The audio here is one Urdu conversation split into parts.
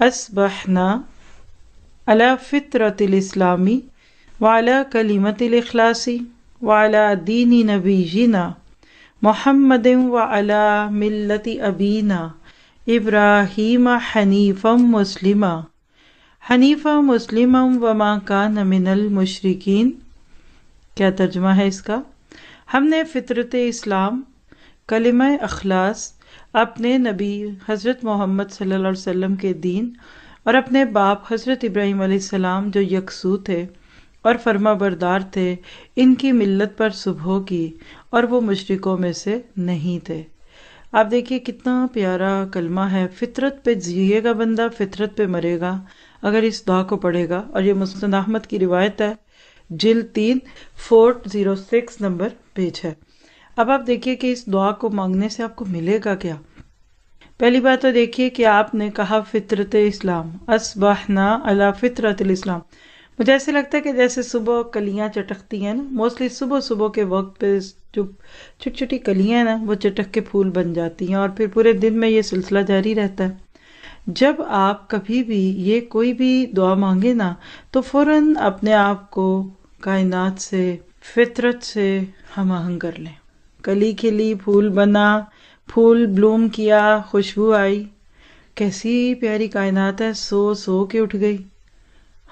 اصبحنا علی فطرت الاسلامی وعلی کلمت الاخلاصی وعلی دین نبینا محمد وعلی ملت ابینا ابراہیم حنیفا مسلما وما کان من المشرکین۔ کیا ترجمہ ہے اس کا؟ ہم نے فطرت اسلام، کلمہ اخلاص، اپنے نبی حضرت محمد صلی اللہ علیہ وسلم کے دین اور اپنے باپ حضرت ابراہیم علیہ السلام جو یکسو تھے اور فرما بردار تھے، ان کی ملت پر صبح کی اور وہ مشرکوں میں سے نہیں تھے۔ آپ دیکھیے کتنا پیارا کلمہ ہے۔ فطرت پہ جیے گا بندہ، فطرت پہ مرے گا اگر اس دعا کو پڑھے گا۔ اور یہ مسند احمد کی روایت ہے، جلد 3 406 نمبر پیج ہے۔ اب آپ دیکھیے کہ اس دعا کو مانگنے سے آپ کو ملے گا کیا۔ پہلی بات تو دیکھیے کہ آپ نے کہا فطرت اسلام، اصبحنا علی فطرت الاسلام۔ مجھے ایسے لگتا ہے کہ جیسے صبح کلیاں چٹکتی ہیں نا، موسٹلی صبح کے وقت پہ جو چھوٹی چھوٹی کلیاں ہیں نا وہ چٹک کے پھول بن جاتی ہیں، اور پھر پورے دن میں یہ سلسلہ جاری رہتا ہے۔ جب آپ کبھی بھی یہ کوئی بھی دعا مانگے نا تو فوراً اپنے آپ کو کائنات سے، فطرت سے ہم آہنگ کر لیں۔ کلی کھلی، پھول بنا، پھول بلوم کیا، خوشبو آئی، کیسی پیاری کائنات ہے، سو کے اٹھ گئی،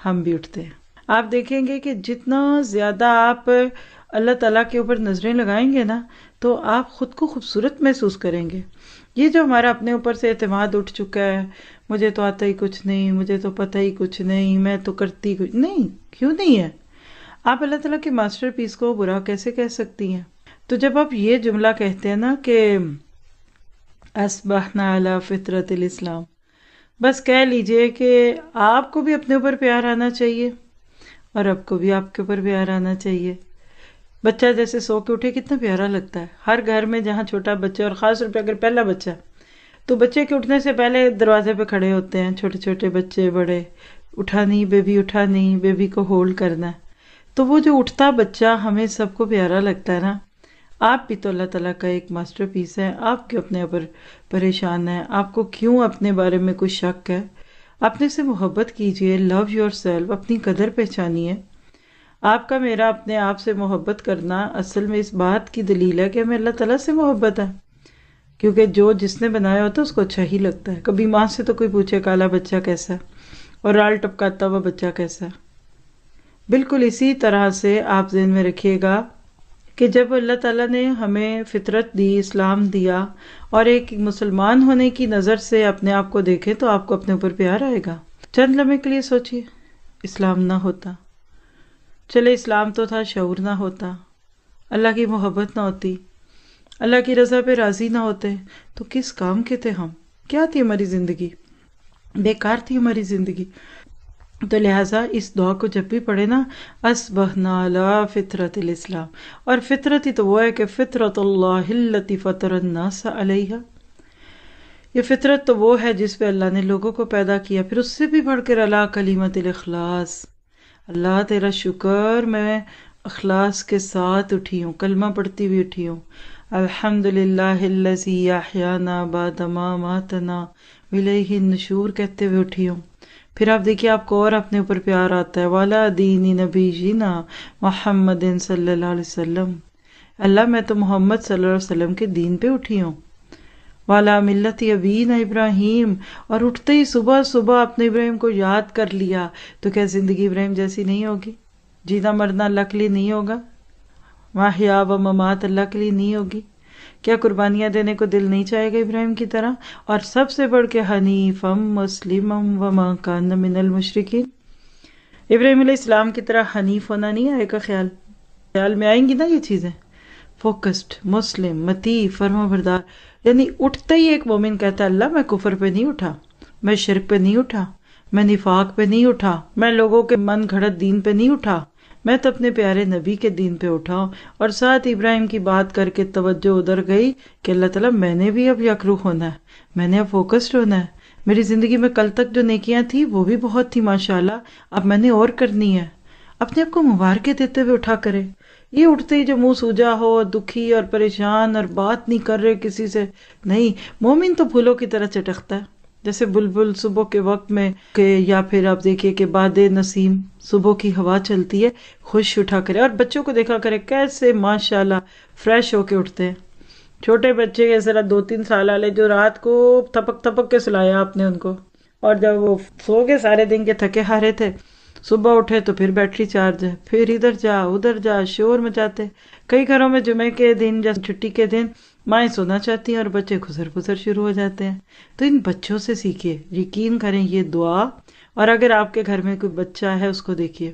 ہم بھی اٹھتے ہیں۔ آپ دیکھیں گے کہ جتنا زیادہ آپ اللہ تعالیٰ کے اوپر نظریں لگائیں گے نا تو آپ خود کو خوبصورت محسوس کریں گے۔ یہ جو ہمارا اپنے اوپر سے اعتماد اٹھ چکا ہے، مجھے تو آتا ہی کچھ نہیں، مجھے تو پتہ ہی کچھ نہیں، میں تو کرتی کچھ نہیں، کیوں نہیں ہے؟ آپ اللہ تعالیٰ کے ماسٹر پیس کو برا کیسے کہہ سکتی ہیں؟ تو جب آپ یہ جملہ کہتے ہیں نا کہ اصبحنا علی فطرت الاسلام، بس کہہ لیجئے کہ آپ کو بھی اپنے اوپر پیار آنا چاہیے اور آپ کو بھی آپ کے اوپر پیار آنا چاہیے۔ بچہ جیسے سو کے اٹھے کتنا پیارا لگتا ہے۔ ہر گھر میں جہاں چھوٹا بچہ، اور خاص طور پہ اگر پہلا بچہ، تو بچے کے اٹھنے سے پہلے دروازے پہ کھڑے ہوتے ہیں چھوٹے چھوٹے بچے، بڑے، اٹھا نہیں بیبی، اٹھا نہیں بیبی کو ہولڈ کرنا ہے۔ تو وہ جو اٹھتا بچہ ہمیں سب کو پیارا لگتا ہے نا۔ آپ بھی تو اللہ تعالیٰ کا ایک ماسٹر پیس ہے، آپ کیوں اپنے اوپر پریشان ہیں؟ آپ کو کیوں اپنے بارے میں کوئی شک ہے؟ اپنے سے محبت کیجئے، لو یور سیلف، اپنی قدر پہچانیے۔ آپ کا میرا اپنے آپ سے محبت کرنا اصل میں اس بات کی دلیل ہے کہ ہمیں اللہ تعالیٰ سے محبت ہے، کیونکہ جو جس نے بنایا ہوتا ہے اس کو اچھا ہی لگتا ہے۔ کبھی ماں سے تو کوئی پوچھے کالا بچہ کیسا ہے اور رال ٹپکاتا ہوا بچہ کیسا ہے۔ بالکل اسی طرح سے آپ ذہن میں رکھیے گا کہ جب اللہ تعالیٰ نے ہمیں فطرت دی، اسلام دیا، اور ایک مسلمان ہونے کی نظر سے اپنے آپ کو دیکھیں تو آپ کو اپنے اوپر پیار آئے گا۔ چند لمحے کے لیے سوچیے، اسلام نہ ہوتا، چلے اسلام تو تھا، شعور نہ ہوتا، اللہ کی محبت نہ ہوتی، اللہ کی رضا پہ راضی نہ ہوتے، تو کس کام کے تھے ہم؟ کیا تھی ہماری زندگی؟ بیکار تھی ہماری زندگی۔ تو لہٰذا اس دعا کو جب بھی پڑھے نا، اصبحنا علی فطرت الاسلام، اور فطرت ہی تو وہ ہے کہ فطرت اللہ التی فطر الناس علیہا، یہ فطرت تو وہ ہے جس پہ اللہ نے لوگوں کو پیدا کیا۔ پھر اس سے بھی بڑھ کر علی کلمت الاخلاص، اللہ تیرا شکر میں اخلاص کے ساتھ اٹھی ہوں، کلمہ پڑھتی ہوئی اٹھی ہوں۔ الحمدللہ الذی احیانا بعد ما ماتنا والیہ النشور کہتے ہوئے اٹھی ہوں۔ پھر آپ دیکھیے آپ کو اور اپنے اوپر پیار آتا ہے، والا دین نبینا محمد صلی اللہ علیہ وسلم، اللہ میں تو محمد صلی اللہ علیہ وسلم کے دین پہ اٹھی ہوں۔ والا ملت ابینا ابراہیم، اور اٹھتے ہی صبح اپنے ابراہیم کو یاد کر لیا، تو کیا زندگی ابراہیم جیسی نہیں ہوگی؟ جینا مرنا اللہ کے لیے نہیں ہوگا؟ محیا و ممات اللہ کے لیے نہیں ہوگی؟ کیا قربانیاں دینے کو دل نہیں چاہے گا ابراہیم کی طرح؟ اور سب سے بڑھ کے حنیفم مسلمم وما کان من المشرکین، ابراہیم علیہ السلام کی طرح حنیف ہونا نہیں آئے گا۔ خیال میں آئیں گی نا یہ چیزیں، فوکسڈ، مسلم، متی، فرما بردار۔ یعنی اٹھتا ہی ایک مومن کہتا ہے، اللہ میں کفر پہ نہیں اٹھا، میں شرک پہ نہیں اٹھا، میں نفاق پہ نہیں اٹھا، میں لوگوں کے من گھڑت دین پہ نہیں اٹھا، میں تو اپنے پیارے نبی کے دین پہ اٹھا ہوں۔ اور ساتھ ابراہیم کی بات کر کے توجہ ادھر گئی کہ اللہ تعالیٰ میں نے بھی اب یکروح ہونا ہے، میں نے اب فوکسڈ ہونا ہے، میری زندگی میں کل تک جو نیکیاں تھیں وہ بھی بہت تھی ماشاءاللہ، اب میں نے اور کرنی ہے۔ اپنے آپ کو مبارکیں دیتے ہوئے اٹھا کرے۔ یہ اٹھتے ہی جو منہ سوجا ہو، دکھی اور پریشان اور بات نہیں کر رہے کسی سے، نہیں، مومن تو پھولوں کی طرح چٹکتا ہے۔ جیسے بلبل صبح کے وقت میں کہ یا پھر آپ دیکھیے کہ باد نسیم صبح کی ہوا چلتی ہے، خوش اٹھا کرے. اور بچوں کو دیکھا کرے کیسے ماشاءاللہ فریش ہو کے اٹھتے ہیں. چھوٹے بچے کے ذرا 2-3 سال والے جو رات کو تھپک تھپک کے سلایا آپ نے ان کو، اور جب وہ سو گئے سارے دن کے تھکے ہارے تھے، صبح اٹھے تو پھر بیٹری چارج ہے، پھر ادھر جا ادھر جا شور مچاتے. کئی گھروں میں جمعے کے دن یا چھٹی کے دن مائیں سونا چاہتی ہیں اور بچے خسر پسر شروع ہو جاتے ہیں. تو ان بچوں سے سیکھیے، یقین کریں یہ دعا. اور اگر آپ کے گھر میں کوئی بچہ ہے اس کو دیکھیے،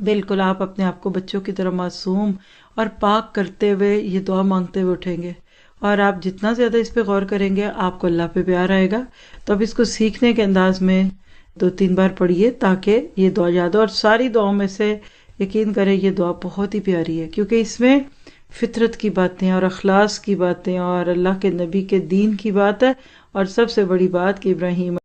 بالکل آپ اپنے آپ کو بچوں کی طرح معصوم اور پاک کرتے ہوئے یہ دعا مانگتے ہوئے اٹھیں گے. اور آپ جتنا زیادہ اس پہ غور کریں گے آپ کو اللہ پہ پیار آئے گا. تو اب اس کو سیکھنے کے انداز میں 2-3 بار پڑھیے تاکہ یہ دعا یاد ہو. اور ساری دعاؤں میں سے یقین کریں یہ دعا بہت ہی پیاری ہے، کیونکہ اس میں فطرت کی باتیں اور اخلاص کی باتیں اور اللہ کے نبی کے دین کی بات ہے. اور سب سے بڑی بات کہ ابراہیم